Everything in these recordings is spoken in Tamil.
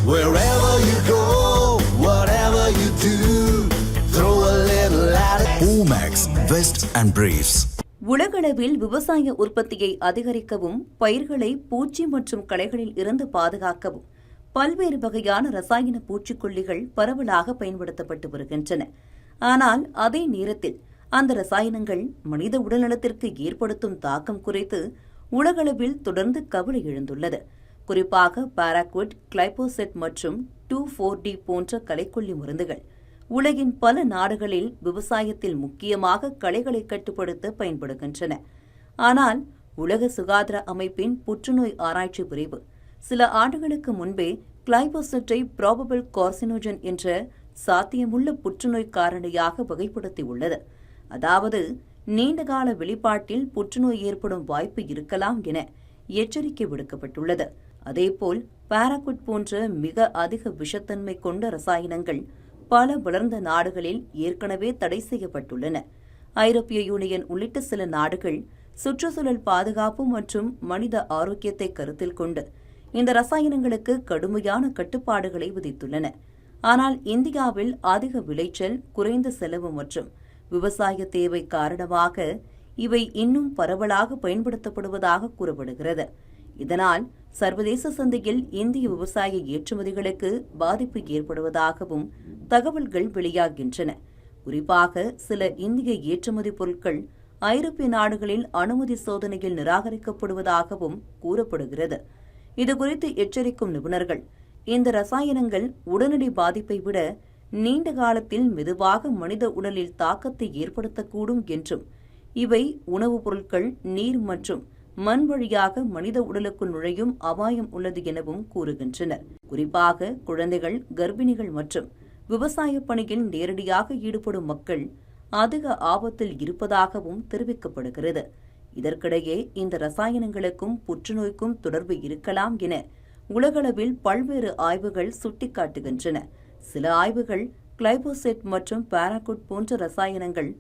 Wherever you go, whatever you do, throw a little at it. Omax, Vest and Briefs. உலகளவில் விவசாய உற்பத்தியை அதிகரிக்கவும் பயிர்களை பூச்சி மற்றும் களைகளில் இருந்து பாதுகாக்கவும் பல்வேறு வகையான ரசாயன பூச்சிக்கொல்லிகள் பரவலாக பயன்படுத்தப்பட்டு வருகின்றன. ஆனால் அதே நேரத்தில் அந்த ரசாயனங்கள் மனித உடல்நலத்திற்கு ஏற்படுத்தும் தாக்கம் குறித்து உலகளவில் தொடர்ந்து கவலை எழுந்துள்ளது. குறிப்பாக பாராகுட், கிளைபோசெட் மற்றும் 2,4-D போன்ற களைக்கொல்லி மருந்துகள் உலகின் பல நாடுகளில் விவசாயத்தில் முக்கியமாக களைகளை கட்டுப்படுத்த பயன்படுகின்றன. ஆனால் உலக சுகாதார அமைப்பின் புற்றுநோய் ஆராய்ச்சி பிரிவு சில ஆண்டுகளுக்கு முன்பே கிளைபோசெட்டை ப்ராபபிள் கார்சினோஜன் என்ற சாத்தியமுள்ள புற்றுநோய் காரணியாக வகைப்படுத்தியுள்ளது. அதாவது நீண்டகால வெளிப்பாட்டில் புற்றுநோய் ஏற்படும் வாய்ப்பு இருக்கலாம் என எச்சரிக்கை விடுக்கப்பட்டுள்ளது. அதேபோல் பாராகுட் போன்ற மிக அதிக விஷத்தன்மை கொண்ட ரசாயனங்கள் பல வளர்ந்த நாடுகளில் ஏற்கனவே தடை செய்யப்பட்டுள்ளன. ஐரோப்பிய யூனியன் உள்ளிட்ட சில நாடுகள் சுற்றுச்சூழல் பாதுகாப்பு மற்றும் மனித ஆரோக்கியத்தை கருத்தில் கொண்டு இந்த ரசாயனங்களுக்கு கடுமையான கட்டுப்பாடுகளை விதித்துள்ளன. ஆனால் இந்தியாவில் அதிக விளைச்சல், குறைந்த செலவு மற்றும் விவசாய தேவை காரணமாக இவை இன்னும் பரவலாக பயன்படுத்தப்படுவதாக கூறப்படுகிறது. இதனால் சர்வதேச சந்தையில் இந்திய விவசாய ஏற்றுமதிகளுக்கு பாதிப்பு ஏற்படுவதாகவும் தகவல்கள் வெளியாகின்றன. குறிப்பாக சில இந்திய ஏற்றுமதி பொருட்கள் ஐரோப்பிய நாடுகளில் அனுமதி சோதனையில் நிராகரிக்கப்படுவதாகவும் கூறப்படுகிறது. இதுகுறித்து எச்சரிக்கும் நிபுணர்கள், இந்த ரசாயனங்கள் உடனடி பாதிப்பை விட நீண்ட காலத்தில் மெதுவாக மனித உடலில் தாக்கத்தை ஏற்படுத்தக்கூடும் என்றும், இவை உணவுப் பொருட்கள், நீர் மற்றும் மண் வழியாக மனித உடலுக்குள் நுழையும் அபாயம் உள்ளது எனவும் கூறுகின்றனர். குறிப்பாக குழந்தைகள், கர்ப்பிணிகள் மற்றும் விவசாய பணியில் நேரடியாக ஈடுபடும் மக்கள் அதிக ஆபத்தில் இருப்பதாகவும் தெரிவிக்கப்படுகிறது. இதற்கிடையே இந்த ரசாயனங்களுக்கும் புற்றுநோய்க்கும் தொடர்பு இருக்கலாம் என உலகளவில் பல்வேறு ஆய்வுகள் சுட்டிக்காட்டுகின்றன. சில ஆய்வுகள் கிளைபோசெட் மற்றும் பாராகுட் போன்ற ரசாயனங்கள்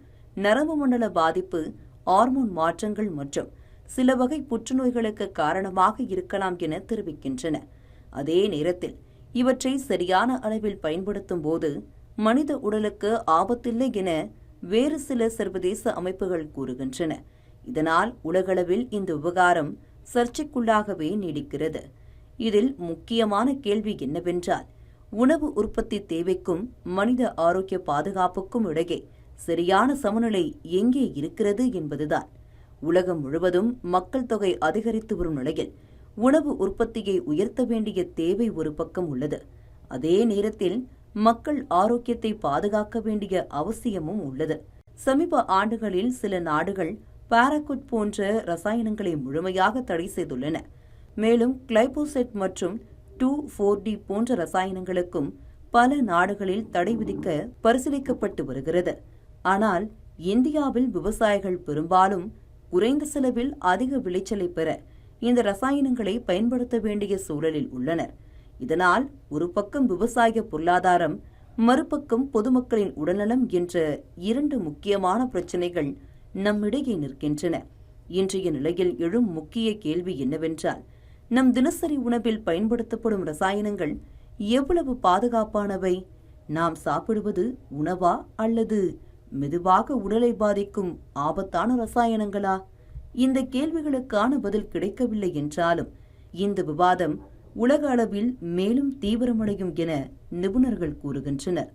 நரம்பு மண்டல பாதிப்பு, ஹார்மோன் மாற்றங்கள் மற்றும் சில வகை புற்றுநோய்களுக்கு காரணமாக இருக்கலாம் என தெரிவிக்கின்றன. அதே நேரத்தில் இவற்றை சரியான அளவில் பயன்படுத்தும் போது மனித உடலுக்கு ஆபத்தில்லை என வேறு சில சர்வதேச அமைப்புகள் கூறுகின்றன. இதனால் உலகளவில் இந்த விவகாரம் சர்ச்சைக்குள்ளாகவே நீடிக்கிறது. இதில் முக்கியமான கேள்வி என்னவென்றால், உணவு உற்பத்தி தேவைக்கும் மனித ஆரோக்கிய பாதுகாப்புக்கும் இடையே சரியான சமநிலை எங்கே இருக்கிறது என்பதுதான். உலகம் முழுவதும் மக்கள் தொகை அதிகரித்து வரும் நிலையில் உணவு உற்பத்தியை உயர்த்த வேண்டிய தேவை ஒரு பக்கம் உள்ளது. அதே நேரத்தில் மக்கள் ஆரோக்கியத்தை பாதுகாக்க வேண்டிய அவசியமும் உள்ளது. சமீப ஆண்டுகளில் சில நாடுகள் பாராகுட் போன்ற ரசாயனங்களை முழுமையாக தடை செய்துள்ளன. மேலும் கிளைபோசெட் மற்றும் 2,4-D போன்ற ரசாயனங்களுக்கும் பல நாடுகளில் தடை விதிக்க பரிசீலிக்கப்பட்டு வருகிறது. ஆனால் இந்தியாவில் விவசாயிகள் பெரும்பாலும் குறைந்த செலவில் அதிக விளைச்சலை பெற இந்த ரசாயனங்களை பயன்படுத்த வேண்டிய சூழலில் உள்ளனர். இதனால் ஒரு பக்கம் விவசாய பொருளாதாரம், மறுபக்கம் பொதுமக்களின் உடல்நலம் என்ற இரண்டு முக்கியமான பிரச்சினைகள் நம்மிடையே நிற்கின்றன. இன்றைய நிலையில் எழும் முக்கிய கேள்வி என்னவென்றால், நம் தினசரி உணவில் பயன்படுத்தப்படும் ரசாயனங்கள் எவ்வளவு பாதுகாப்பானவை? நாம் சாப்பிடுவது உணவா அல்லது மெதுவாக உடலை பாதிக்கும் ஆபத்தான ரசாயனங்களா? இந்த கேள்விகளுக்கான பதில் கிடைக்கவில்லை என்றாலும் இந்த விவாதம் உலக அளவில் மேலும் தீவிரமடையும் என நிபுணர்கள் கூறுகின்றனர்.